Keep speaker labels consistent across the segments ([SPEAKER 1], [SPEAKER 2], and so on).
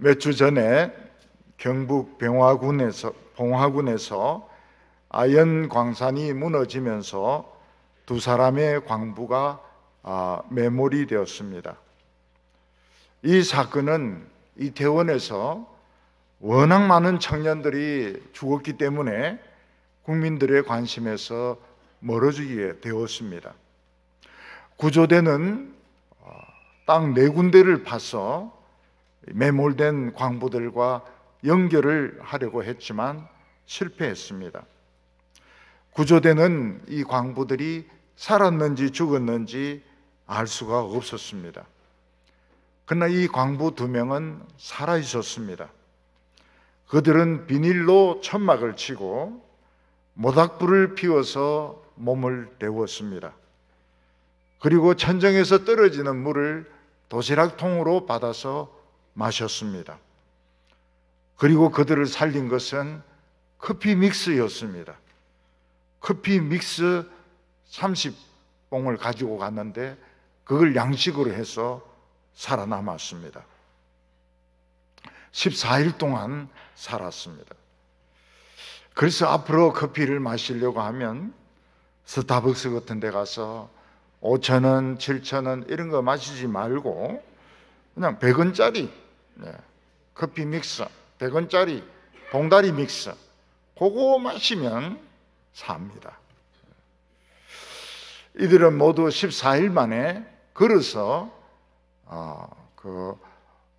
[SPEAKER 1] 몇 주 전에 경북 봉화군에서 아연 광산이 무너지면서 두 사람의 광부가 매몰이 되었습니다. 이 사건은 이태원에서 워낙 많은 청년들이 죽었기 때문에 국민들의 관심에서 멀어지게 되었습니다. 구조대는 땅 4군데를 파서 매몰된 광부들과 연결을 하려고 했지만 실패했습니다. 구조대는 이 광부들이 살았는지 죽었는지 알 수가 없었습니다. 그러나 이 광부 2명은 살아 있었습니다. 그들은 비닐로 천막을 치고 모닥불을 피워서 몸을 데웠습니다. 그리고 천정에서 떨어지는 물을 도시락통으로 받아서 마셨습니다. 그리고 그들을 살린 것은 커피 믹스였습니다. 커피 믹스 30봉을 가지고 갔는데 그걸 양식으로 해서 살아남았습니다. 14일 동안 살았습니다. 그래서 앞으로 커피를 마시려고 하면 스타벅스 같은 데 가서 5,000원, 7,000원 이런 거 마시지 말고 그냥 100원짜리 커피 믹스, 100원짜리 봉다리 믹스 그거 마시면 삽니다. 이들은 모두 14일 만에 걸어서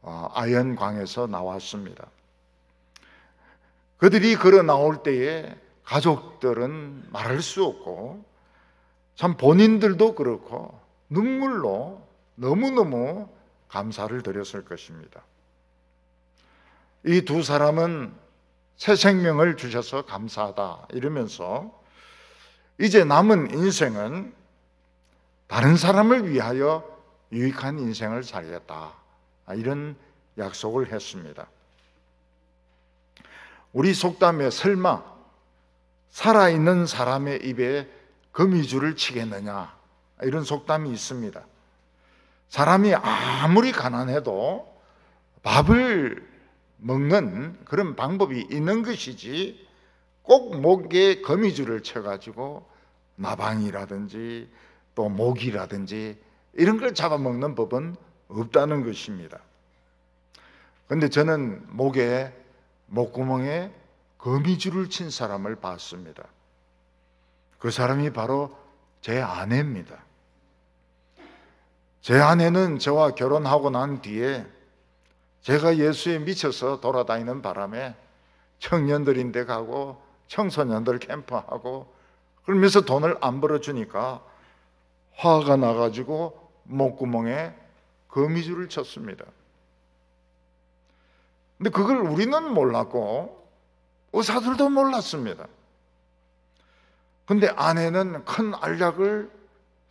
[SPEAKER 1] 아연광에서 나왔습니다. 그들이 걸어 나올 때에 가족들은 말할 수 없고 참 본인들도 그렇고 눈물로 너무너무 감사를 드렸을 것입니다. 이 두 사람은 새 생명을 주셔서 감사하다 이러면서 이제 남은 인생은 다른 사람을 위하여 유익한 인생을 살겠다 이런 약속을 했습니다. 우리 속담에 설마 살아있는 사람의 입에 거미줄을 치겠느냐 이런 속담이 있습니다. 사람이 아무리 가난해도 밥을 먹는 그런 방법이 있는 것이지 꼭 목에 거미줄을 쳐가지고 나방이라든지 또 모기라든지 이런 걸 잡아먹는 법은 없다는 것입니다. 그런데 저는 목구멍에 거미줄을 친 사람을 봤습니다. 그 사람이 바로 제 아내입니다. 제 아내는 저와 결혼하고 난 뒤에 제가 예수에 미쳐서 돌아다니는 바람에 청년들인데 가고 청소년들 캠프하고 그러면서 돈을 안 벌어주니까 화가 나가지고 목구멍에 거미줄을 쳤습니다. 근데 그걸 우리는 몰랐고 의사들도 몰랐습니다. 근데 아내는 큰 알약을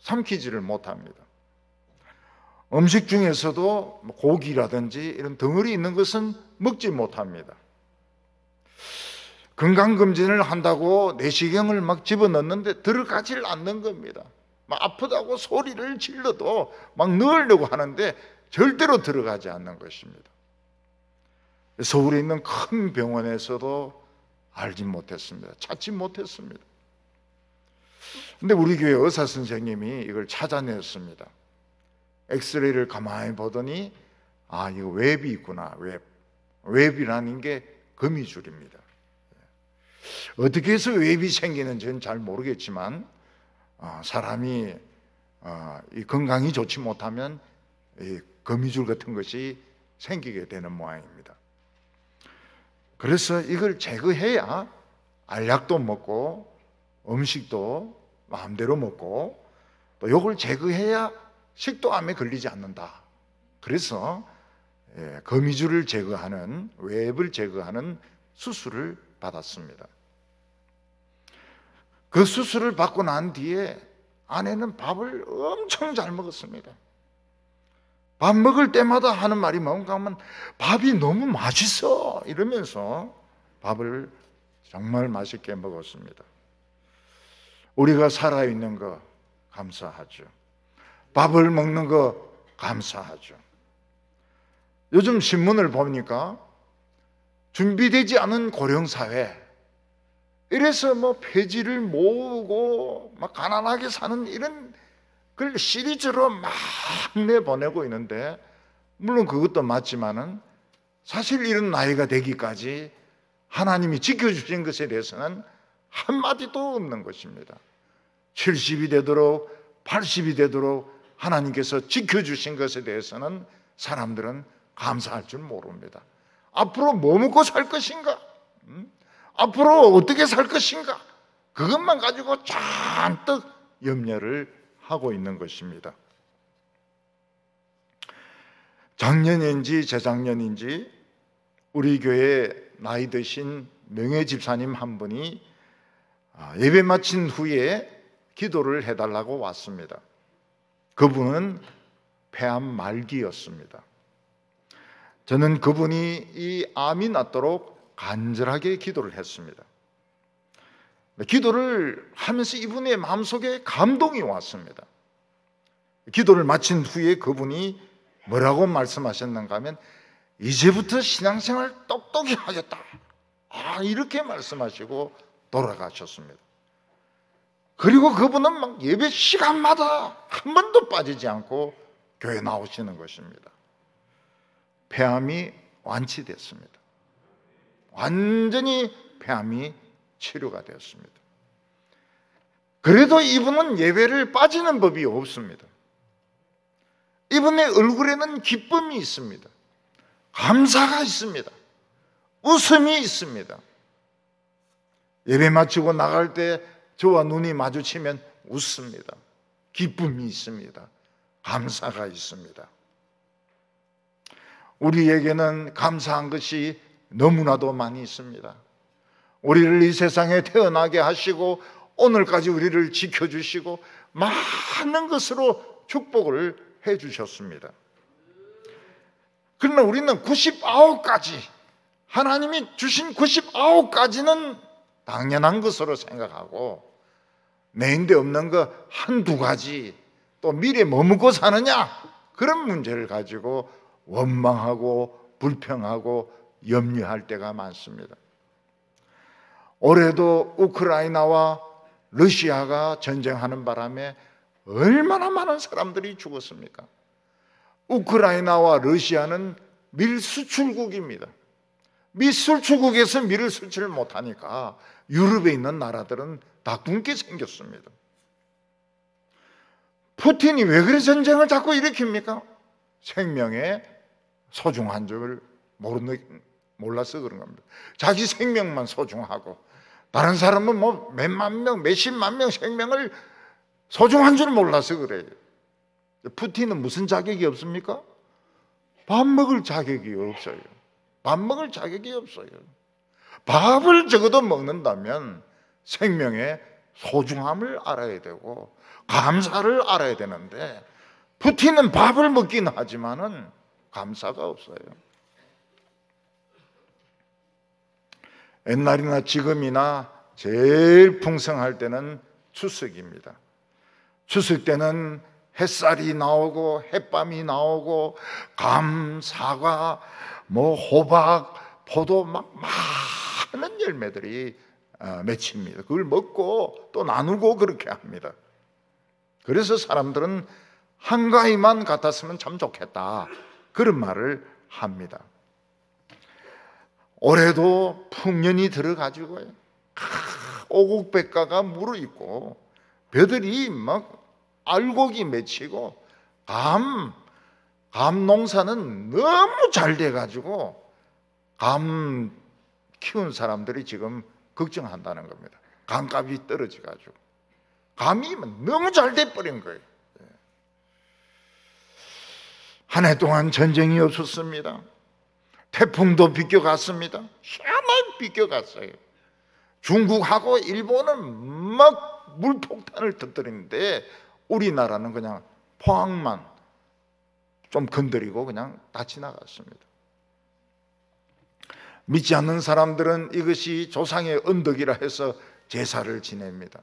[SPEAKER 1] 삼키지를 못합니다. 음식 중에서도 고기라든지 이런 덩어리 있는 것은 먹지 못합니다. 건강검진을 한다고 내시경을 막 집어넣는데 들어가질 않는 겁니다. 막 아프다고 소리를 질러도 막 넣으려고 하는데 절대로 들어가지 않는 것입니다. 서울에 있는 큰 병원에서도 알지 못했습니다. 찾지 못했습니다. 근데 우리 교회 의사 선생님이 이걸 찾아냈습니다. 엑스레이를 가만히 보더니 이거 웹이 있구나. 웹이라는 게 거미줄입니다. 어떻게 해서 웹이 생기는지 저는 잘 모르겠지만 사람이 이 건강이 좋지 못하면 이 거미줄 같은 것이 생기게 되는 모양입니다. 그래서 이걸 제거해야 알약도 먹고 음식도 마음대로 먹고 또 이걸 제거해야 식도암에 걸리지 않는다. 그래서 거미줄을 제거하는 웹을 제거하는 수술을 받았습니다. 그 수술을 받고 난 뒤에 아내는 밥을 엄청 잘 먹었습니다. 밥 먹을 때마다 하는 말이 뭔가 하면 밥이 너무 맛있어 이러면서 밥을 정말 맛있게 먹었습니다. 우리가 살아있는 거 감사하죠. 밥을 먹는 거 감사하죠. 요즘 신문을 보니까 준비되지 않은 고령사회, 이래서 뭐 폐지를 모으고 막 가난하게 사는 이런 걸 시리즈로 막 내보내고 있는데, 물론 그것도 맞지만은 사실 이런 나이가 되기까지 하나님이 지켜주신 것에 대해서는 한마디도 없는 것입니다. 70이 되도록 80이 되도록 하나님께서 지켜주신 것에 대해서는 사람들은 감사할 줄 모릅니다. 앞으로 뭐 먹고 살 것인가? 앞으로 어떻게 살 것인가? 그것만 가지고 잔뜩 염려를 하고 있는 것입니다. 작년인지 재작년인지 우리 교회 나이 드신 명예 집사님 한 분이 예배 마친 후에 기도를 해달라고 왔습니다. 그분은 폐암 말기였습니다. 저는 그분이 이 암이 낫도록 간절하게 기도를 했습니다. 기도를 하면서 이분의 마음속에 감동이 왔습니다. 기도를 마친 후에 그분이 뭐라고 말씀하셨는가 하면, 이제부터 신앙생활 똑똑히 하겠다, 이렇게 말씀하시고 돌아가셨습니다. 그리고 그분은 막 예배 시간마다 한 번도 빠지지 않고 교회 나오시는 것입니다. 폐암이 완치됐습니다. 완전히 폐암이 치료가 되었습니다. 그래도 이분은 예배를 빠지는 법이 없습니다. 이분의 얼굴에는 기쁨이 있습니다. 감사가 있습니다. 웃음이 있습니다. 예배 마치고 나갈 때 저와 눈이 마주치면 웃습니다. 기쁨이 있습니다. 감사가 있습니다. 우리에게는 감사한 것이 너무나도 많이 있습니다. 우리를 이 세상에 태어나게 하시고 오늘까지 우리를 지켜주시고 많은 것으로 축복을 해주셨습니다. 그러나 우리는 99가지, 하나님이 주신 99가지는 당연한 것으로 생각하고, 내 인데 없는 거 한두 가지, 또 미래에 뭐 먹고 사느냐, 그런 문제를 가지고 원망하고 불평하고 염려할 때가 많습니다. 올해도 우크라이나와 러시아가 전쟁하는 바람에 얼마나 많은 사람들이 죽었습니까? 우크라이나와 러시아는 밀 수출국입니다. 밀 수출국에서 밀을 수출 못하니까 유럽에 있는 나라들은 다 굶게 생겼습니다. 푸틴이 왜 그래 전쟁을 자꾸 일으킵니까? 생명의 소중한 줄 몰라서 그런 겁니다. 자기 생명만 소중하고 다른 사람은 뭐 몇만 명, 몇십만 명 생명을 소중한 줄 몰라서 그래요. 푸틴은 무슨 자격이 없습니까? 밥 먹을 자격이 없어요. 밥 먹을 자격이 없어요. 밥을 적어도 먹는다면 생명의 소중함을 알아야 되고 감사를 알아야 되는데, 푸틴은 밥을 먹긴 하지만은 감사가 없어요. 옛날이나 지금이나 제일 풍성할 때는 추석입니다. 추석 때는 햇살이 나오고 햇밤이 나오고 감, 사과, 뭐 호박, 포도 막 많은 열매들이 맺힙니다. 그걸 먹고 또 나누고 그렇게 합니다. 그래서 사람들은 한가위만 같았으면 참 좋겠다, 그런 말을 합니다. 올해도 풍년이 들어가지고요, 오곡백과가 무르익고 벼들이 막 알곡이 맺히고 감 농사는 너무 잘 돼가지고 감 키운 사람들이 지금 걱정한다는 겁니다. 감값이 떨어져가지고 감이 너무 잘 돼버린 거예요. 한 해 동안 전쟁이 없었습니다. 태풍도 비껴갔습니다. 희한하게 비껴갔어요. 중국하고 일본은 막 물폭탄을 터뜨리는데 우리나라는 그냥 포항만 좀 건드리고 그냥 다 지나갔습니다. 믿지 않는 사람들은 이것이 조상의 언덕이라 해서 제사를 지냅니다.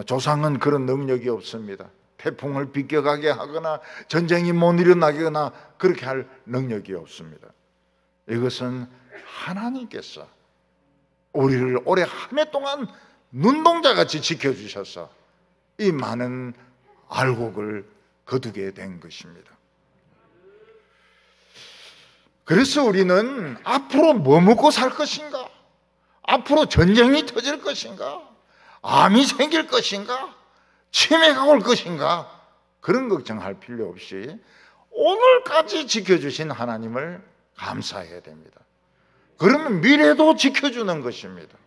[SPEAKER 1] 조상은 그런 능력이 없습니다. 태풍을 비껴가게 하거나 전쟁이 못 일어나거나 그렇게 할 능력이 없습니다. 이것은 하나님께서 우리를 올해 한 해 동안 눈동자같이 지켜주셔서 이 많은 알곡을 거두게 된 것입니다. 그래서 우리는 앞으로 뭐 먹고 살 것인가? 앞으로 전쟁이 터질 것인가? 암이 생길 것인가? 치매가 올 것인가? 그런 걱정할 필요 없이 오늘까지 지켜주신 하나님을 감사해야 됩니다. 그러면 미래도 지켜주는 것입니다.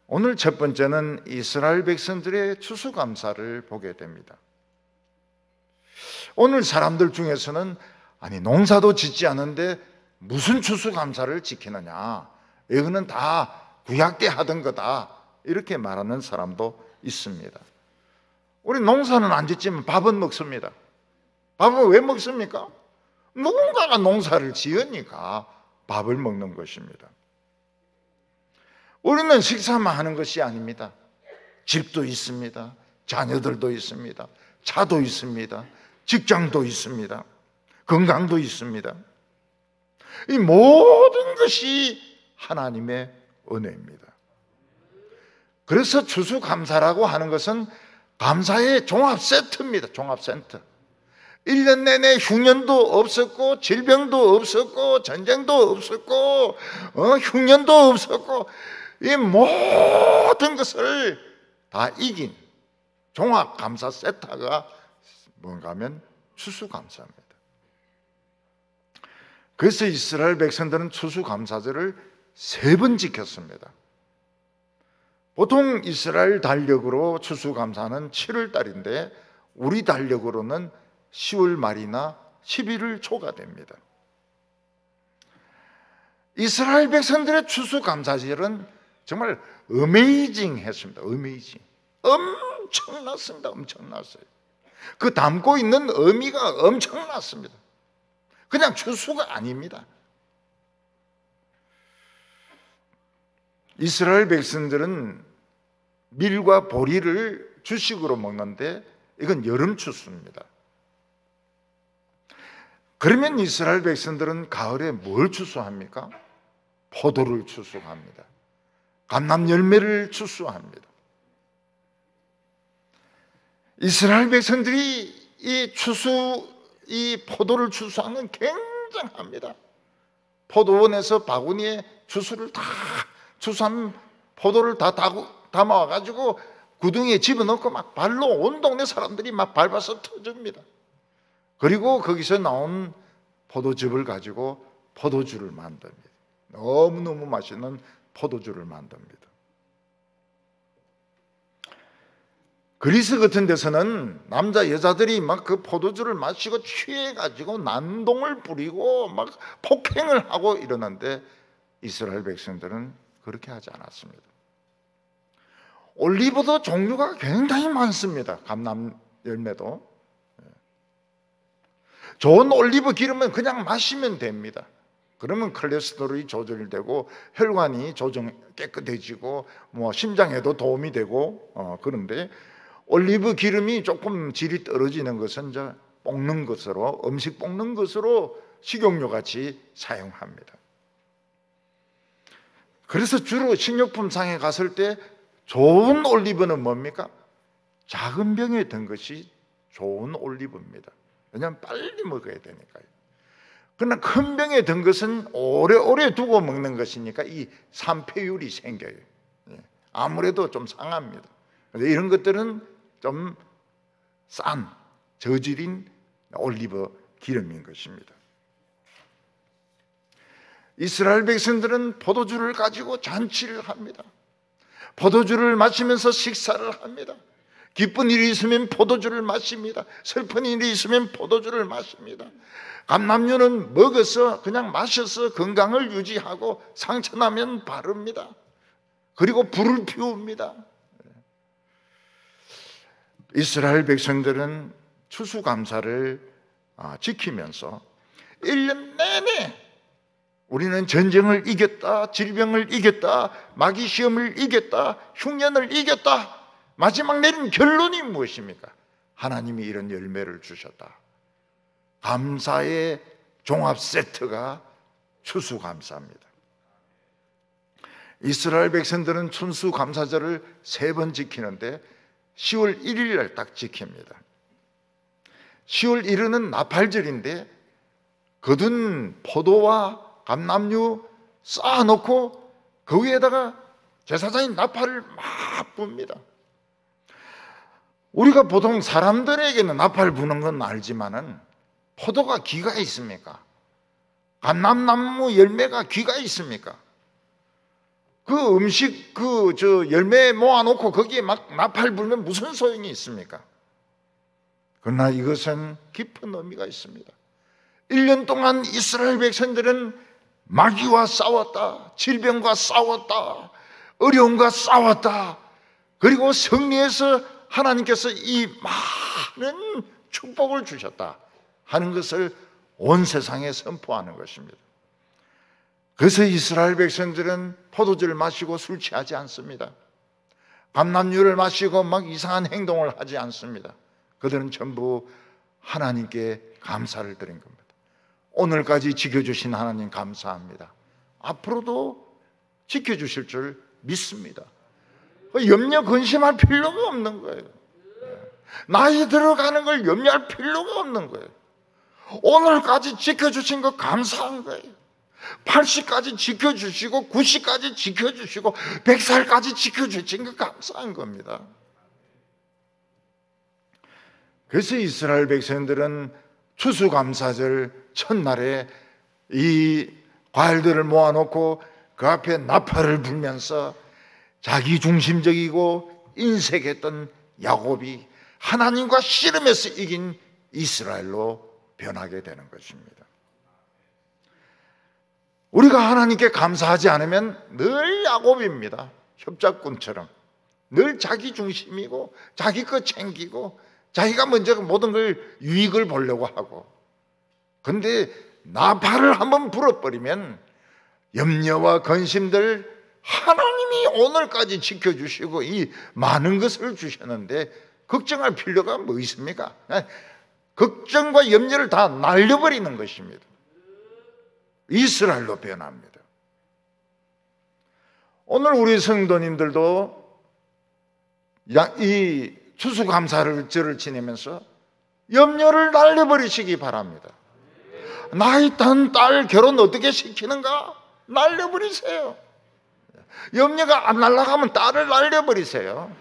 [SPEAKER 1] 오늘 첫 번째는 이스라엘 백성들의 추수감사를 보게 됩니다. 오늘 사람들 중에서는 아니 농사도 짓지 않은데 무슨 추수감사를 지키느냐, 이거는 다 구약 때 하던 거다, 이렇게 말하는 사람도 있습니다. 우리 농사는 안 짓지만 밥은 먹습니다. 밥은 왜 먹습니까? 누군가가 농사를 지으니까 밥을 먹는 것입니다. 우리는 식사만 하는 것이 아닙니다. 집도 있습니다. 자녀들도 있습니다. 차도 있습니다. 직장도 있습니다. 건강도 있습니다. 이 모든 것이 하나님의 은혜입니다. 그래서 추수감사라고 하는 것은 감사의 종합 세트입니다. 종합 세트. 1년 내내 흉년도 없었고 질병도 없었고 전쟁도 없었고 흉년도 없었고 이 모든 것을 다 이긴 종합 감사 세트가 뭔가 하면 추수감사입니다. 그래서 이스라엘 백성들은 추수감사절을 3번 지켰습니다. 보통 이스라엘 달력으로 추수감사는 7월 달인데 우리 달력으로는 10월 말이나 11월 초가 됩니다. 이스라엘 백성들의 추수감사절은 정말 어메이징 했습니다. 어메이징. 엄청났습니다. 엄청났어요. 그 담고 있는 의미가 엄청났습니다. 그냥 추수가 아닙니다. 이스라엘 백성들은 밀과 보리를 주식으로 먹는데 이건 여름 추수입니다. 그러면 이스라엘 백성들은 가을에 뭘 추수합니까? 포도를 추수합니다. 감람 열매를 추수합니다. 이스라엘 백성들이 이 포도를 추수한 건 굉장합니다. 포도원에서 바구니에 추수한 포도를 다 담아와가지고 구덩이에 집어넣고 막 발로 온 동네 사람들이 막 밟아서 터줍니다. 그리고 거기서 나온 포도즙을 가지고 포도주를 만듭니다. 너무너무 맛있는 포도주를 만듭니다. 그리스 같은 데서는 남자 여자들이 막 그 포도주를 마시고 취해가지고 난동을 부리고 막 폭행을 하고 이러는데 이스라엘 백성들은 그렇게 하지 않았습니다. 올리브도 종류가 굉장히 많습니다. 감람 열매도. 좋은 올리브 기름은 그냥 마시면 됩니다. 그러면 콜레스테롤이 조절되고 혈관이 깨끗해지고 뭐 심장에도 도움이 되고 그런데 올리브 기름이 조금 질이 떨어지는 것은 이제 볶는 것으로, 음식 볶는 것으로 식용유 같이 사용합니다. 그래서 주로 식료품상에 갔을 때 좋은 올리브는 뭡니까? 작은 병에 든 것이 좋은 올리브입니다. 왜냐하면 빨리 먹어야 되니까요. 그러나 큰 병에 든 것은 오래오래 두고 먹는 것이니까 이 산패율이 생겨요. 아무래도 좀 상합니다. 이런 것들은 좀 싼 저질인 올리브 기름인 것입니다. 이스라엘 백성들은 포도주를 가지고 잔치를 합니다. 포도주를 마시면서 식사를 합니다. 기쁜 일이 있으면 포도주를 마십니다. 슬픈 일이 있으면 포도주를 마십니다. 감람유는 먹어서 그냥 마셔서 건강을 유지하고 상처나면 바릅니다. 그리고 불을 피웁니다. 이스라엘 백성들은 추수감사를 지키면서 1년 내내 우리는 전쟁을 이겼다, 질병을 이겼다, 마귀시험을 이겼다, 흉년을 이겼다, 마지막 내린 결론이 무엇입니까? 하나님이 이런 열매를 주셨다. 감사의 종합 세트가 추수감사입니다. 이스라엘 백성들은 추수감사절을 3번 지키는데 10월 1일 날 딱 지킵니다. 10월 1일은 나팔절인데 거둔 포도와 감람류 쌓아놓고 그 위에다가 제사장이 나팔을 막 붑니다. 우리가 보통 사람들에게는 나팔 부는 건 알지만은 포도가 귀가 있습니까? 감람나무 열매가 귀가 있습니까? 그 음식 열매 모아놓고 거기에 막 나팔 불면 무슨 소용이 있습니까? 그러나 이것은 깊은 의미가 있습니다. 1년 동안 이스라엘 백성들은 마귀와 싸웠다, 질병과 싸웠다, 어려움과 싸웠다. 그리고 승리해서 하나님께서 이 많은 축복을 주셨다 하는 것을 온 세상에 선포하는 것입니다. 그래서 이스라엘 백성들은 포도주를 마시고 술 취하지 않습니다. 감람류를 마시고 막 이상한 행동을 하지 않습니다. 그들은 전부 하나님께 감사를 드린 겁니다. 오늘까지 지켜주신 하나님 감사합니다. 앞으로도 지켜주실 줄 믿습니다. 염려 근심할 필요가 없는 거예요. 나이 들어가는 걸 염려할 필요가 없는 거예요. 오늘까지 지켜주신 거 감사한 거예요. 80까지 지켜주시고 90까지 지켜주시고 100살까지 지켜주신 거 감사한 겁니다. 그래서 이스라엘 백성들은 추수감사절 첫날에 이 과일들을 모아놓고 그 앞에 나팔을 불면서 자기 중심적이고 인색했던 야곱이 하나님과 씨름해서 이긴 이스라엘로 변하게 되는 것입니다. 우리가 하나님께 감사하지 않으면 늘 야곱입니다. 협작꾼처럼 늘 자기 중심이고 자기 것 챙기고 자기가 먼저 모든 걸 유익을 보려고 하고, 그런데 나팔을 한번 불어버리면 염려와 근심들 하나님이 오늘까지 지켜주시고 이 많은 것을 주셨는데 걱정할 필요가 뭐 있습니까? 걱정과 염려를 다 날려버리는 것입니다. 이스라엘로 변합니다. 오늘 우리 성도님들도 이 추수감사절을 지내면서 염려를 날려버리시기 바랍니다. 나이 든 딸 결혼 어떻게 시키는가? 날려버리세요. 염려가 안 날아가면 딸을 날려버리세요.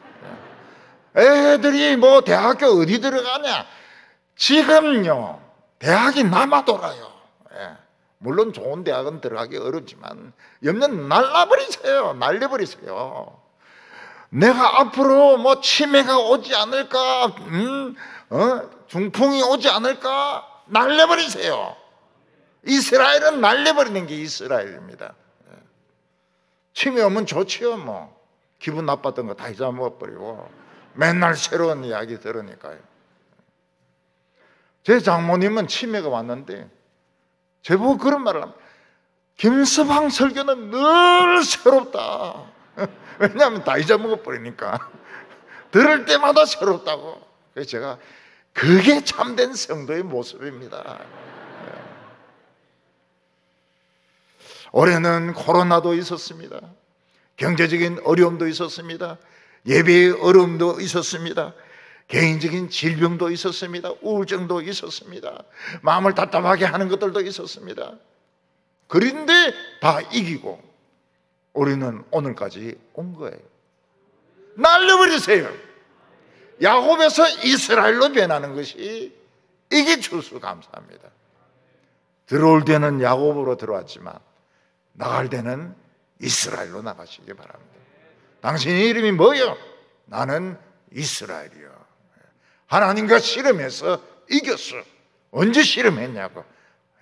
[SPEAKER 1] 애들이 뭐 대학교 어디 들어가냐? 지금요 대학이 남아돌아요. 물론 좋은 대학은 들어가기 어렵지만 염려는 날라버리세요. 날려버리세요. 내가 앞으로 뭐 치매가 오지 않을까, 중풍이 오지 않을까, 날려버리세요. 이스라엘은 날려버리는 게 이스라엘입니다. 치매 오면 좋지요. 뭐 기분 나빴던 거 다 잊어먹어버리고 맨날 새로운 이야기 들으니까요. 제 장모님은 치매가 왔는데 제보고 그런 말을 합니다. 김서방 설교는 늘 새롭다. 왜냐하면 다 잊어먹어버리니까 들을 때마다 새롭다고. 그래서 제가 그게 참된 성도의 모습입니다. 올해는 코로나도 있었습니다. 경제적인 어려움도 있었습니다. 예배의 어려움도 있었습니다. 개인적인 질병도 있었습니다. 우울증도 있었습니다. 마음을 답답하게 하는 것들도 있었습니다. 그런데 다 이기고 우리는 오늘까지 온 거예요. 날려버리세요. 야곱에서 이스라엘로 변하는 것이 이게 추수감사입니다. 들어올 때는 야곱으로 들어왔지만 나갈 때는 이스라엘로 나가시기 바랍니다. 당신의 이름이 뭐요? 나는 이스라엘이요. 하나님과 씨름해서 이겼어. 언제 씨름했냐고?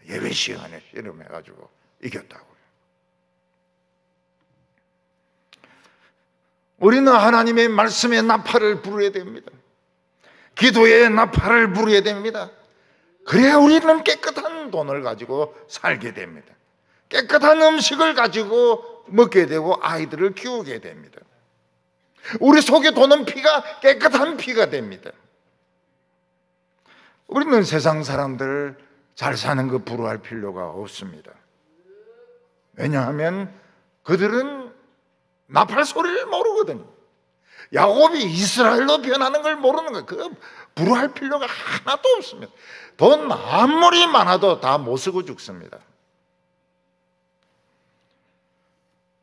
[SPEAKER 1] 예배 시간에 씨름해가지고 이겼다고요. 우리는 하나님의 말씀에 나팔을 부르야 됩니다. 기도에 나팔을 부르야 됩니다. 그래야 우리는 깨끗한 돈을 가지고 살게 됩니다. 깨끗한 음식을 가지고 먹게 되고 아이들을 키우게 됩니다. 우리 속에 도는 피가 깨끗한 피가 됩니다. 우리는 세상 사람들 잘 사는 거 부러워할 필요가 없습니다. 왜냐하면 그들은 나팔 소리를 모르거든요. 야곱이 이스라엘로 변하는 걸 모르는 거예요. 그거 부러워할 필요가 하나도 없습니다. 돈 아무리 많아도 다 못 쓰고 죽습니다.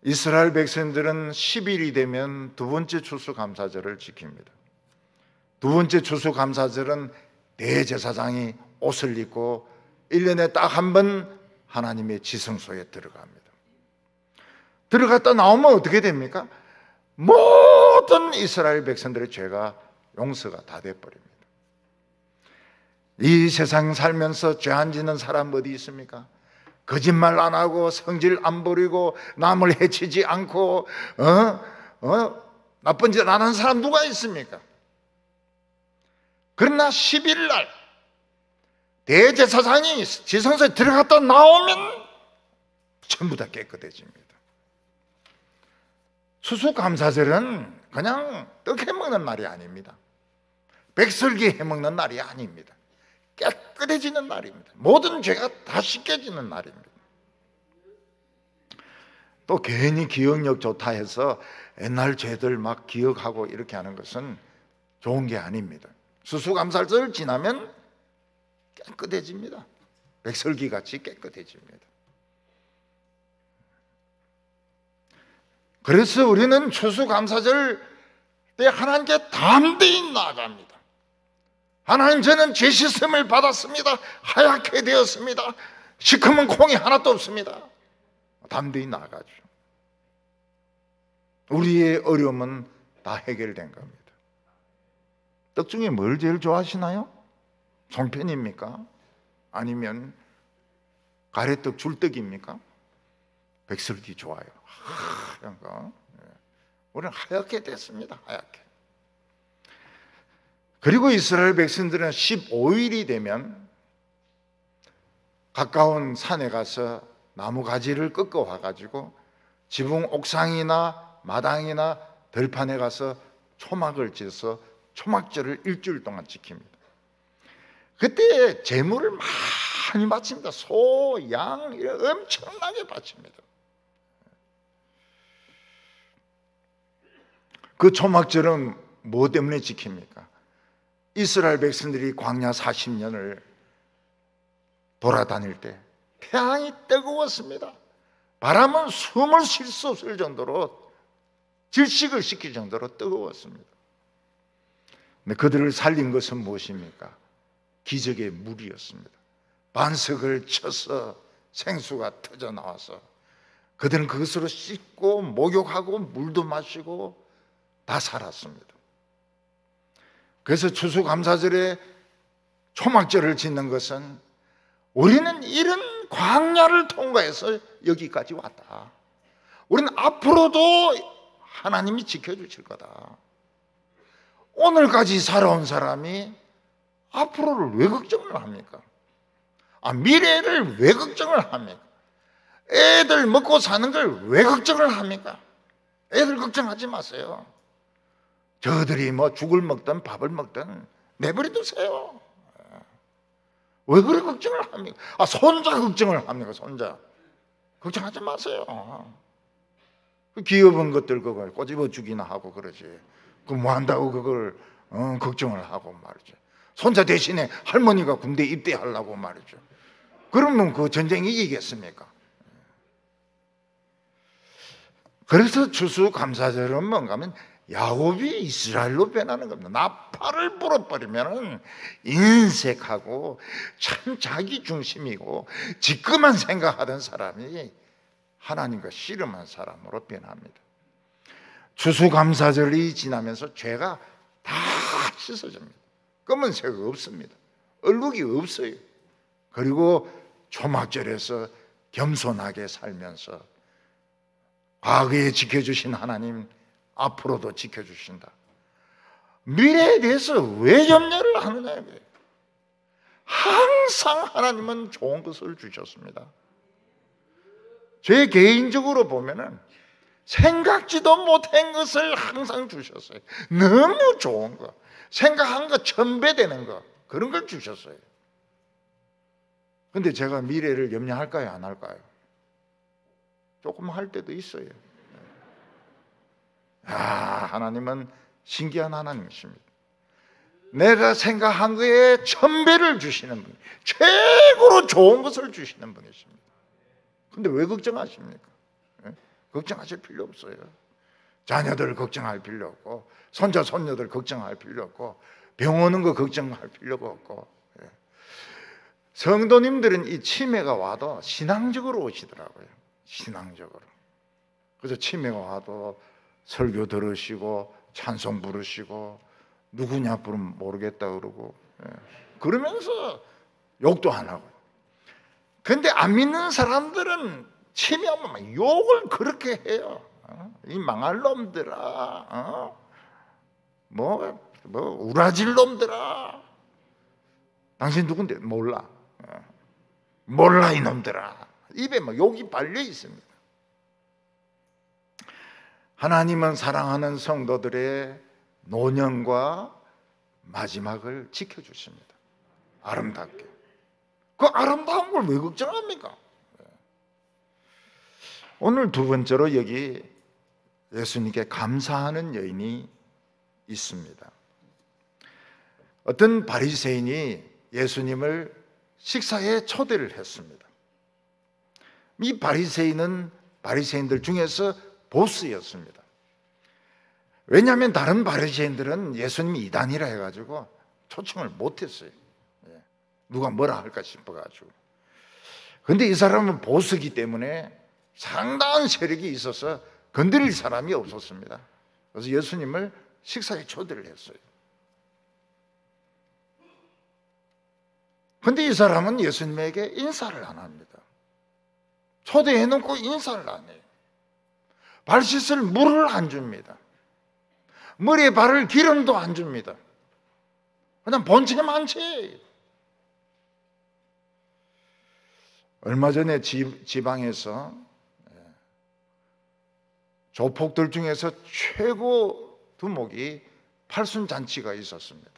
[SPEAKER 1] 이스라엘 백성들은 10일이 되면 두 번째 추수감사절을 지킵니다. 두 번째 추수감사절은 대제사장이 옷을 입고 1년에 딱 한 번 하나님의 지성소에 들어갑니다. 들어갔다 나오면 어떻게 됩니까? 모든 이스라엘 백성들의 죄가 용서가 다 돼버립니다. 이 세상 살면서 죄 안 짓는 사람 어디 있습니까? 거짓말 안 하고 성질 안 부리고 남을 해치지 않고 나쁜 짓 안 하는 사람 누가 있습니까? 그러나 10일 날 대제사장이 지성소에 들어갔다 나오면 전부 다 깨끗해집니다. 추수감사절은 그냥 떡 해먹는 날이 아닙니다. 백설기 해먹는 날이 아닙니다. 깨끗해지는 날입니다. 모든 죄가 다 씻겨지는 날입니다. 또 괜히 기억력 좋다 해서 옛날 죄들 막 기억하고 이렇게 하는 것은 좋은 게 아닙니다. 추수감사절 지나면 깨끗해집니다. 백설기 같이 깨끗해집니다. 그래서 우리는 추수감사절 때 하나님께 담대히 나아갑니다. 하나님, 저는 죄 씻음을 받았습니다. 하얗게 되었습니다. 시커먼 콩이 하나도 없습니다. 담대히 나아가죠. 우리의 어려움은 다 해결된 겁니다. 떡 중에 뭘 제일 좋아하시나요? 송편입니까? 아니면 가래떡 줄떡입니까? 백설기 좋아요. 하얀 거. 우리는 하얗게 됐습니다. 하얗게. 그리고 이스라엘 백성들은 15일이 되면 가까운 산에 가서 나무 가지를 꺾어 와가지고 지붕 옥상이나 마당이나 들판에 가서 초막을 지어서 초막절을 일주일 동안 지킵니다. 그때 제물을 많이 바칩니다. 소, 양 엄청나게 바칩니다. 그 초막절은 뭐 때문에 지킵니까? 이스라엘 백성들이 광야 40년을 돌아다닐 때 태양이 뜨거웠습니다. 바람은 숨을 쉴 수 없을 정도로 질식을 시킬 정도로 뜨거웠습니다. 근데 그들을 살린 것은 무엇입니까? 기적의 물이었습니다. 반석을 쳐서 생수가 터져 나와서 그들은 그것으로 씻고 목욕하고 물도 마시고 다 살았습니다. 그래서 추수감사절에 초막절을 짓는 것은 우리는 이런 광야를 통과해서 여기까지 왔다. 우리는 앞으로도 하나님이 지켜주실 거다. 오늘까지 살아온 사람이 앞으로를 왜 걱정을 합니까? 미래를 왜 걱정을 합니까? 애들 먹고 사는 걸 왜 걱정을 합니까? 애들 걱정하지 마세요. 저들이 뭐 죽을 먹든 밥을 먹든 내버려 두세요. 왜 그래 걱정을 합니까? 손자 걱정을 합니까? 손자 걱정하지 마세요. 귀여운 것들 그걸 꼬집어 주기나 하고 그러지. 그 뭐 한다고 그걸 걱정을 하고 말이죠. 손자 대신에 할머니가 군대 입대하려고 말이죠. 그러면 그 전쟁 이기겠습니까? 그래서 추수감사절은 뭔가 하면 야곱이 이스라엘로 변하는 겁니다. 나팔을 불어버리면 인색하고 참 자기 중심이고 지금만 생각하던 사람이 하나님과 씨름한 사람으로 변합니다. 추수감사절이 지나면서 죄가 다 씻어집니다. 검은색 없습니다. 얼룩이 없어요. 그리고 초막절에서 겸손하게 살면서 과거에 지켜주신 하나님 앞으로도 지켜주신다. 미래에 대해서 왜 염려를 하느냐. 항상 하나님은 좋은 것을 주셨습니다. 제 개인적으로 보면은 생각지도 못한 것을 항상 주셨어요. 너무 좋은 거, 생각한 거 1000배 되는 거, 그런 걸 주셨어요. 근데 제가 미래를 염려할까요, 안 할까요? 조금 할 때도 있어요. 하나님은 신기한 하나님이십니다. 내가 생각한 거에 1000배를 주시는 분, 최고로 좋은 것을 주시는 분이십니다. 근데 왜 걱정하십니까? 걱정하실 필요 없어요. 자녀들 걱정할 필요 없고, 손자 손녀들 걱정할 필요 없고, 병 오는 거 걱정할 필요가 없고. 성도님들은 이 치매가 와도 신앙적으로 오시더라고요. 신앙적으로. 그래서 치매가 와도 설교 들으시고 찬송 부르시고, 누구냐 부르면 모르겠다 그러고, 그러면서 욕도 안 하고. 근데 안 믿는 사람들은 치매하면 욕을 그렇게 해요. 이 망할 놈들아, 뭐 우라질 놈들아. 당신 누군데? 몰라. 몰라 이놈들아. 입에 막 욕이 발려 있습니다. 하나님은 사랑하는 성도들의 노년과 마지막을 지켜주십니다. 아름답게. 그 아름다운 걸 왜 걱정합니까? 오늘 두 번째로 여기 예수님께 감사하는 여인이 있습니다. 어떤 바리새인이 예수님을 식사에 초대를 했습니다. 이 바리새인은 바리새인들 중에서 보스였습니다. 왜냐하면 다른 바리새인들은 예수님이 이단이라 해가지고 초청을 못했어요. 누가 뭐라 할까 싶어가지고. 근데 이 사람은 보스기 때문에 상당한 세력이 있어서 건드릴 사람이 없었습니다. 그래서 예수님을 식사에 초대를 했어요. 근데 이 사람은 예수님에게 인사를 안 합니다. 초대해놓고 인사를 안 해요. 발 씻을 물을 안 줍니다. 머리에 바를 기름도 안 줍니다. 그냥 본체만 채. 얼마 전에 지방에서 조폭들 중에서 최고 두목이 팔순잔치가 있었습니다.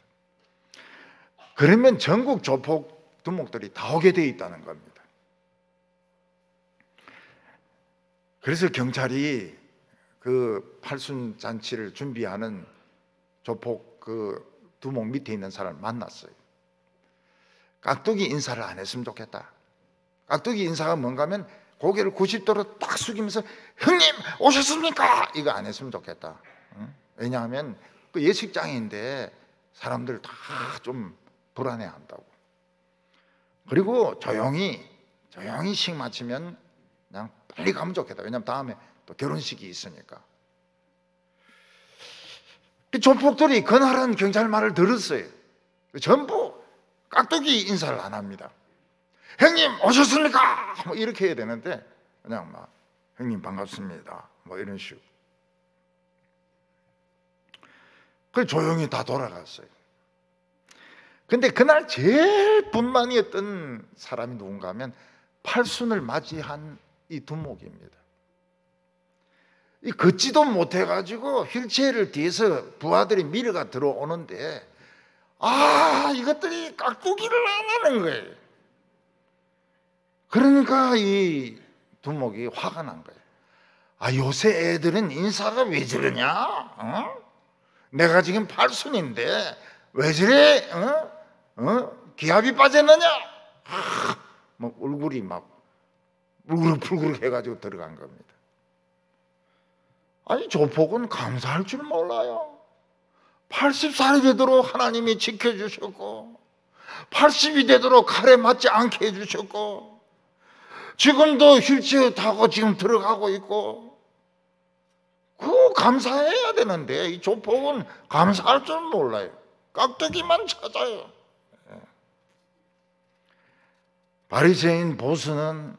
[SPEAKER 1] 그러면 전국 조폭 두목들이 다 오게 되어 있다는 겁니다. 그래서 경찰이 그 팔순잔치를 준비하는 조폭 그 두목 밑에 있는 사람을 만났어요. 깍두기 인사를 안 했으면 좋겠다. 깍두기 인사가 뭔가 하면 고개를 90도로 딱 숙이면서 형님 오셨습니까? 이거 안 했으면 좋겠다. 왜냐하면 그 예식장인데 사람들 다 좀 불안해한다고. 그리고 조용히 식 마치면 그냥 빨리 가면 좋겠다. 왜냐하면 다음에 또 결혼식이 있으니까. 조폭들이 그날은 경찰 말을 들었어요. 전부 깍두기 인사를 안 합니다. 형님 오셨습니까? 뭐 이렇게 해야 되는데 그냥 막 형님 반갑습니다. 뭐 이런 식으로. 그래서 조용히 다 돌아갔어요. 근데 그날 제일 분만이었던 사람이 누군가 하면 팔순을 맞이한 이 두목입니다. 이 걷지도 못해가지고 휠체어를 뒤에서 부하들이 밀어가 들어오는데 이것들이 깍두기를 안 하는 거예요. 그러니까 이 두목이 화가 난 거예요. 요새 애들은 인사가 왜 저러냐? 내가 지금 팔순인데 왜 저래? 기합이 빠졌느냐? 막 얼굴이 막 울그럭불그럭 해가지고 들어간 겁니다. 조폭은 감사할 줄 몰라요. 80살이 되도록 하나님이 지켜주셨고 80이 되도록 칼에 맞지 않게 해주셨고 지금도 휠체어 타고 지금 들어가고 있고 그거 감사해야 되는데 이 조폭은 감사할 줄 몰라요. 깍두기만 찾아요. 바리새인 보스는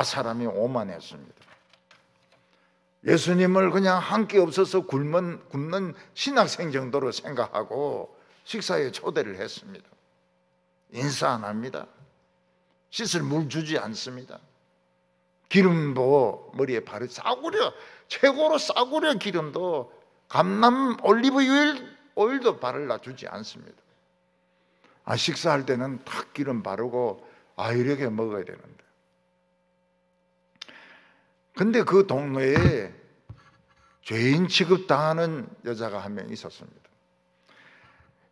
[SPEAKER 1] 사람이 오만했습니다. 예수님을 그냥 한 끼 없어서 굶는 신학생 정도로 생각하고 식사에 초대를 했습니다. 인사 안 합니다. 씻을 물 주지 않습니다. 기름도 머리에 바르 싸구려, 최고로 싸구려 기름도 감람 올리브 오일도 바르려 주지 않습니다. 식사할 때는 탁 기름 바르고 이렇게 먹어야 되는데. 근데 그 동네에 죄인 취급당하는 여자가 한 명 있었습니다.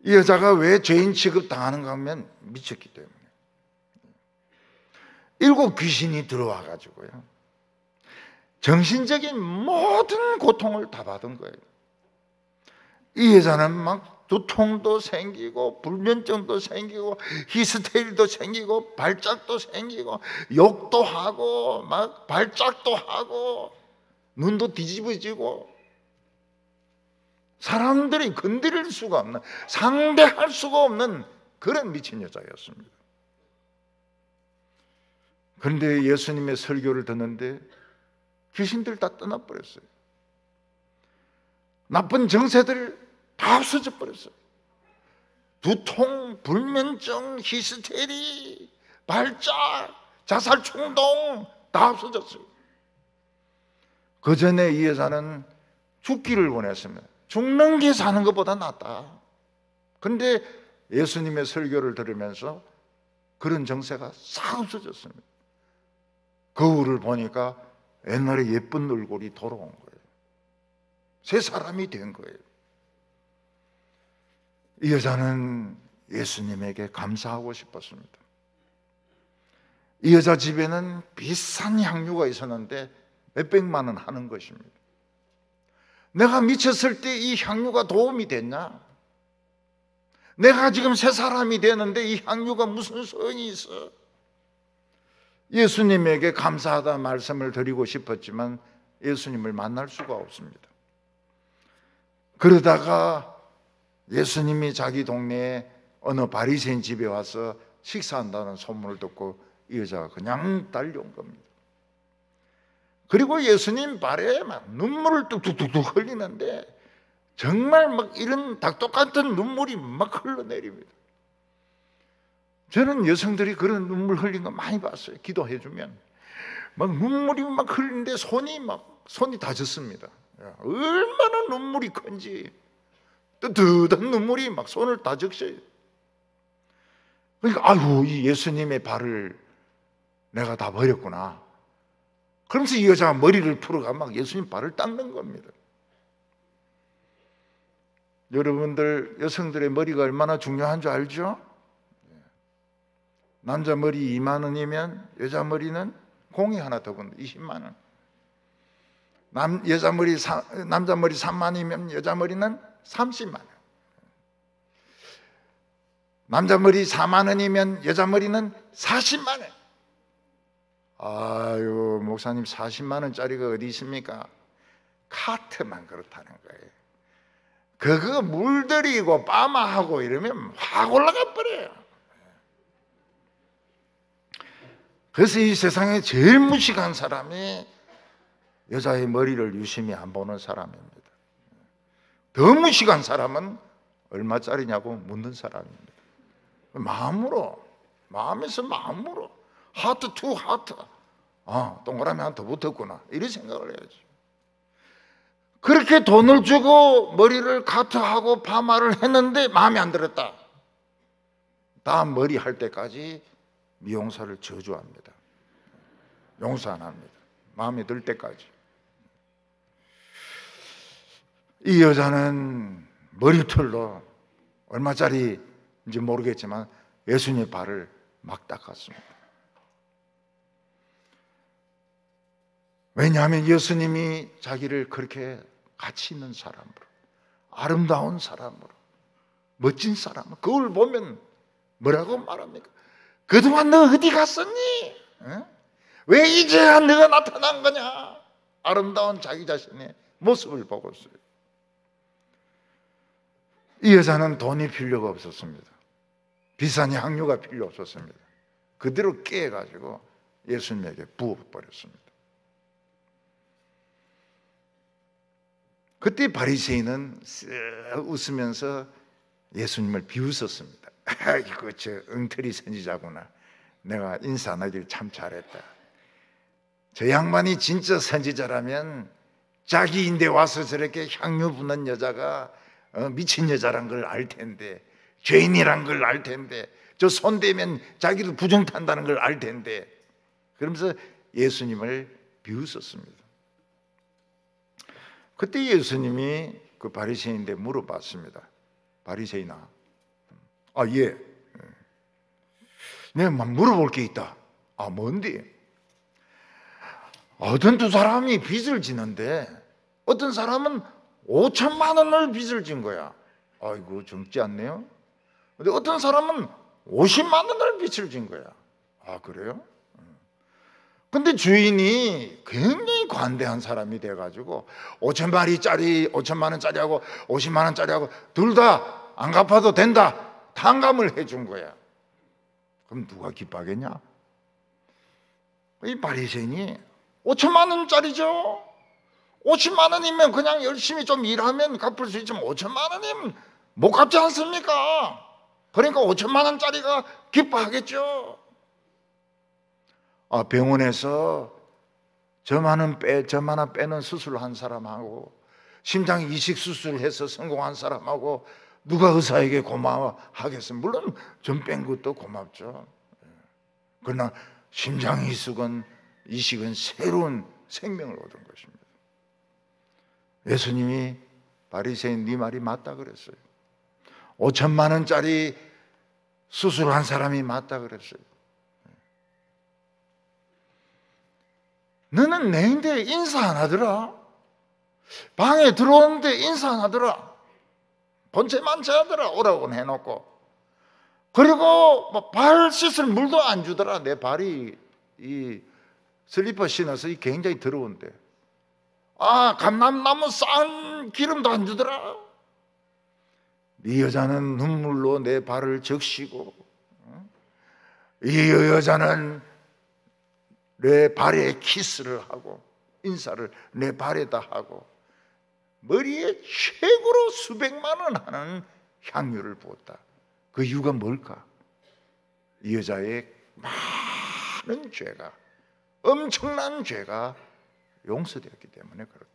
[SPEAKER 1] 이 여자가 왜 죄인 취급당하는가 하면 미쳤기 때문에 7 귀신이 들어와 가지고요, 정신적인 모든 고통을 다 받은 거예요. 이 여자는 막 두통도 생기고 불면증도 생기고 히스테리도 생기고 발작도 생기고 욕도 하고 막 발작도 하고 눈도 뒤집어지고 사람들이 건드릴 수가 없는, 상대할 수가 없는 그런 미친 여자였습니다. 그런데 예수님의 설교를 듣는데 귀신들 다 떠나버렸어요. 나쁜 정세들 다 없어져 버렸어요. 두통, 불면증, 히스테리, 발작, 자살 충동 다 없어졌어요. 그 전에 이 여자는 죽기를 원했습니다. 죽는 게 사는 것보다 낫다. 그런데 예수님의 설교를 들으면서 그런 정세가 싹 없어졌습니다. 거울을 보니까 옛날에 예쁜 얼굴이 돌아온 거예요. 새 사람이 된 거예요. 이 여자는 예수님에게 감사하고 싶었습니다. 이 여자 집에는 비싼 향유가 있었는데 몇백만 원 하는 것입니다. 내가 미쳤을 때 이 향유가 도움이 됐냐? 내가 지금 새 사람이 되는데 이 향유가 무슨 소용이 있어? 예수님에게 감사하다 말씀을 드리고 싶었지만 예수님을 만날 수가 없습니다. 그러다가 예수님이 자기 동네에 어느 바리새인 집에 와서 식사한다는 소문을 듣고 이 여자가 그냥 달려온 겁니다. 그리고 예수님 발에 막 눈물을 뚝뚝뚝 흘리는데 정말 막 이런 닭독 같은 눈물이 막 흘러내립니다. 저는 여성들이 그런 눈물 흘린 거 많이 봤어요. 기도해 주면 막 눈물이 막 흘리는데 손이 다 젖습니다. 얼마나 눈물이 큰지 뜨뜻한 눈물이 막 손을 다 적셔요. 그러니까 이 예수님의 발을 내가 다 버렸구나. 그러면서 이 여자가 머리를 풀어가 막 예수님 발을 닦는 겁니다. 여러분들 여성들의 머리가 얼마나 중요한 줄 알죠? 남자 머리 2만 원이면 여자 머리는 공이 하나 더 붙는 20만 원. 남자 머리 3만이면 여자 머리는 30만 원. 남자 머리 4만 원이면 여자 머리는 40만 원. 아유, 목사님 40만 원짜리가 어디 있습니까? 카트만 그렇다는 거예요. 그거 물들이고 빠마하고 이러면 확 올라가 버려요. 그래서 이 세상에 제일 무식한 사람이 여자의 머리를 유심히 안 보는 사람입니다. 더 무식한 사람은 얼마짜리냐고 묻는 사람입니다. 마음에서 마음으로 하트 투 하트, 동그라미 하나 더 붙었구나 이런 생각을 해야지. 그렇게 돈을 주고 머리를 카트하고 파마를 했는데 마음에 안 들었다. 다음 머리 할 때까지 미용사를 저주합니다. 용서 안 합니다. 마음에 들 때까지. 이 여자는 머리털로 얼마짜리인지 모르겠지만 예수님의 발을 막 닦았습니다. 왜냐하면 예수님이 자기를 그렇게 가치 있는 사람으로, 아름다운 사람으로, 멋진 사람으로, 그걸 보면 뭐라고 말합니까? 그동안 너 어디 갔었니? 왜 이제야 너가 나타난 거냐? 아름다운 자기 자신의 모습을 보고 있어요. 이 여자는 돈이 필요가 없었습니다. 비싼 향유가 필요 없었습니다. 그대로 깨가지고 예수님에게 부어버렸습니다. 그때 바리새인은 쓱 웃으면서 예수님을 비웃었습니다. 이거 저 응틀이 선지자구나. 내가 인사 안 하길 참 잘했다. 저 양반이 진짜 선지자라면 자기인데 와서 저렇게 향유 부는 여자가 미친 여자란 걸 알 텐데, 죄인이란 걸 알 텐데, 저 손대면 자기를 부정탄다는 걸 알 텐데, 그러면서 예수님을 비웃었습니다. 그때 예수님이 그 바리새인인데 물어봤습니다. 바리새인아, 예, 내가 물어볼 게 있다. 뭔데? 어떤 두 사람이 빚을 지는데 어떤 사람은 5천만 원을 빚을 진 거야. 아이고, 적지 않네요. 근데 어떤 사람은 50만 원을 빚을 진 거야. 그래요? 근데 주인이 굉장히 관대한 사람이 돼가지고 5천만 원짜리하고 50만 원짜리하고 둘 다 안 갚아도 된다, 탕감을 해준 거야. 그럼 누가 기뻐하겠냐? 이 바리새인이 5천만 원짜리죠. 50만 원이면 그냥 열심히 좀 일하면 갚을 수 있지만 5천만 원이면 못 갚지 않습니까? 그러니까 5천만 원짜리가 기뻐하겠죠. 병원에서 저만한 빼는 수술을 한 사람하고 심장 이식 수술해서 성공한 사람하고 누가 의사에게 고마워하겠어요? 물론 전 뺀 것도 고맙죠. 그러나 심장 이식은 새로운 생명을 얻은 것입니다. 예수님이 바리새인 네 말이 맞다 그랬어요. 5천만 원짜리 수술한 사람이 맞다 그랬어요. 너는 내인데 인사 안 하더라. 방에 들어오는데 인사 안 하더라. 본체만 제하더라. 오라고는 해놓고. 그리고 발 씻을 물도 안 주더라. 내 발이 이 슬리퍼 신어서 굉장히 더러운데. 감람나무 싼 기름도 안 주더라. 이 여자는 눈물로 내 발을 적시고, 이 여자는 내 발에 키스를 하고 인사를 내 발에다 하고 머리에 최고로 수백만 원 하는 향유를 부었다. 그 이유가 뭘까? 이 여자의 많은 죄가, 엄청난 죄가 용서되었기 때문에 그렇다.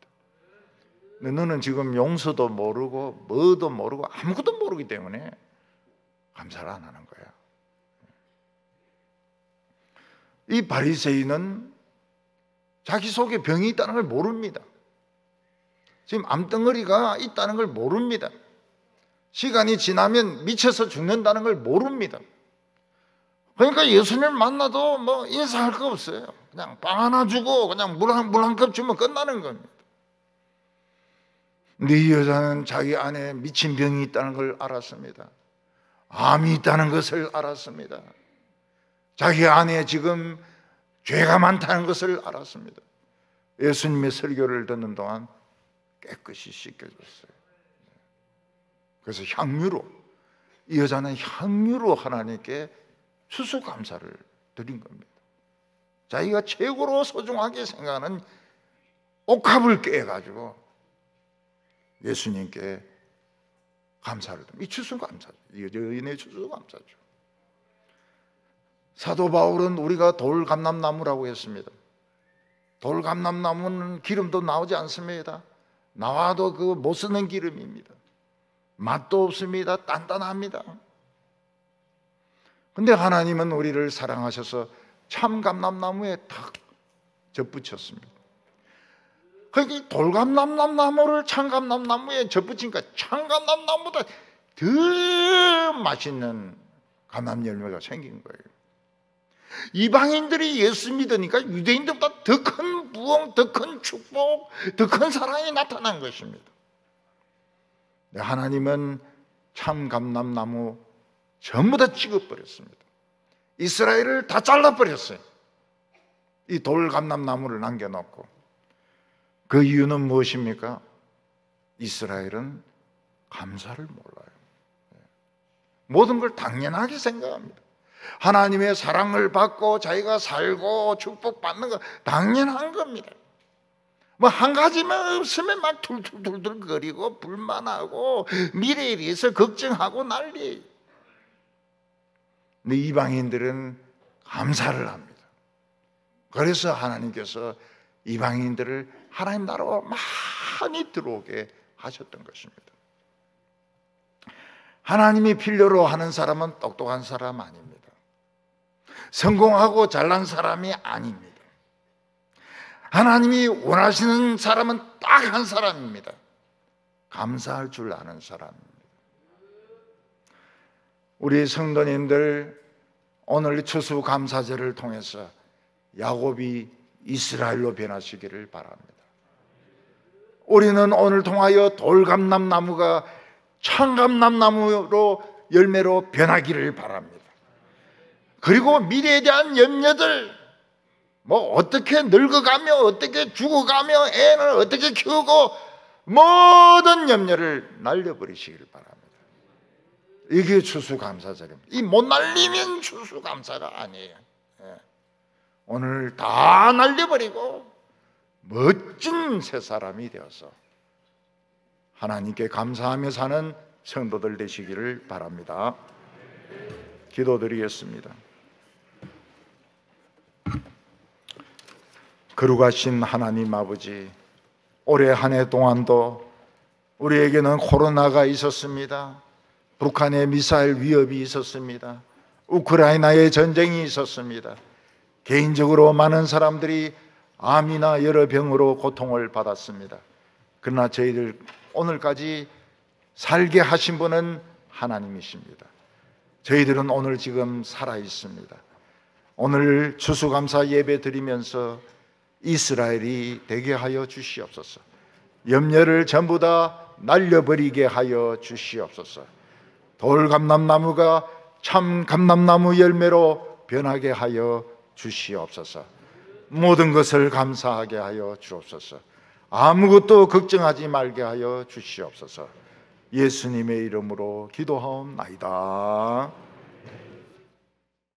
[SPEAKER 1] 근데 너는 지금 용서도 모르고 뭐도 모르고 아무것도 모르기 때문에 감사를 안 하는 거야. 이 바리새인은 자기 속에 병이 있다는 걸 모릅니다. 지금 암덩어리가 있다는 걸 모릅니다. 시간이 지나면 미쳐서 죽는다는 걸 모릅니다. 그러니까 예수님을 만나도 인사할 거 없어요. 그냥 빵 하나 주고 그냥 물 한 컵 주면 끝나는 겁니다. 근데 이 여자는 자기 안에 미친 병이 있다는 걸 알았습니다. 암이 있다는 것을 알았습니다. 자기 안에 지금 죄가 많다는 것을 알았습니다. 예수님의 설교를 듣는 동안 깨끗이 씻겨졌어요. 그래서 이 여자는 향유로 하나님께 추수감사를 드린 겁니다. 자기가 최고로 소중하게 생각하는 옥합을 깨가지고 예수님께 감사를 드립니다. 이 추수감사죠. 이 여인의 추수감사죠. 사도 바울은 우리가 돌감람나무라고 했습니다. 돌감람나무는 기름도 나오지 않습니다. 나와도 못 쓰는 기름입니다. 맛도 없습니다. 단단합니다. 근데 하나님은 우리를 사랑하셔서 참감람나무에 탁 접붙였습니다. 그러니까 돌감람나무를 참감람나무에 접붙이니까 참감람나무보다 더 맛있는 감람열매가 생긴 거예요. 이방인들이 예수 믿으니까 유대인들보다 더 큰 부흥, 더 큰 축복, 더 큰 사랑이 나타난 것입니다. 하나님은 참감람나무 전부 다 찍어버렸습니다. 이스라엘을 다 잘라버렸어요. 이 돌감람나무를 남겨놓고. 그 이유는 무엇입니까? 이스라엘은 감사를 몰라요. 모든 걸 당연하게 생각합니다. 하나님의 사랑을 받고 자기가 살고 축복받는 거 당연한 겁니다. 한 가지만 없으면 막 툴툴툴툴 거리고 불만하고 미래에 대해서 걱정하고 난리예요. 근데 이방인들은 감사를 합니다. 그래서 하나님께서 이방인들을 하나님 나라로 많이 들어오게 하셨던 것입니다. 하나님이 필요로 하는 사람은 똑똑한 사람 아닙니다. 성공하고 잘난 사람이 아닙니다. 하나님이 원하시는 사람은 딱 한 사람입니다. 감사할 줄 아는 사람입니다. 우리 성도님들, 오늘 추수감사제를 통해서 야곱이 이스라엘로 변하시기를 바랍니다. 우리는 오늘 통하여 돌감람나무가 청감람나무로 열매로 변하기를 바랍니다. 그리고 미래에 대한 염려들, 어떻게 늙어가며 어떻게 죽어가며 애는 어떻게 키우고, 모든 염려를 날려버리시길 바랍니다. 이게 추수감사절입니다. 이 못 날리면 추수감사가 아니에요. 오늘 다 날려버리고 멋진 새 사람이 되어서 하나님께 감사하며 사는 성도들 되시기를 바랍니다. 기도드리겠습니다. 거룩하신 하나님 아버지, 올해 한 해 동안도 우리에게는 코로나가 있었습니다. 북한의 미사일 위협이 있었습니다. 우크라이나의 전쟁이 있었습니다. 개인적으로 많은 사람들이 암이나 여러 병으로 고통을 받았습니다. 그러나 저희들 오늘까지 살게 하신 분은 하나님이십니다. 저희들은 오늘 지금 살아 있습니다. 오늘 추수감사 예배 드리면서 이스라엘이 되게 하여 주시옵소서. 염려를 전부 다 날려버리게 하여 주시옵소서. 돌감람나무가 참 감람나무 열매로 변하게 하여 주시옵소서. 모든 것을 감사하게 하여 주옵소서. 아무것도 걱정하지 말게 하여 주시옵소서. 예수님의 이름으로 기도하옵나이다.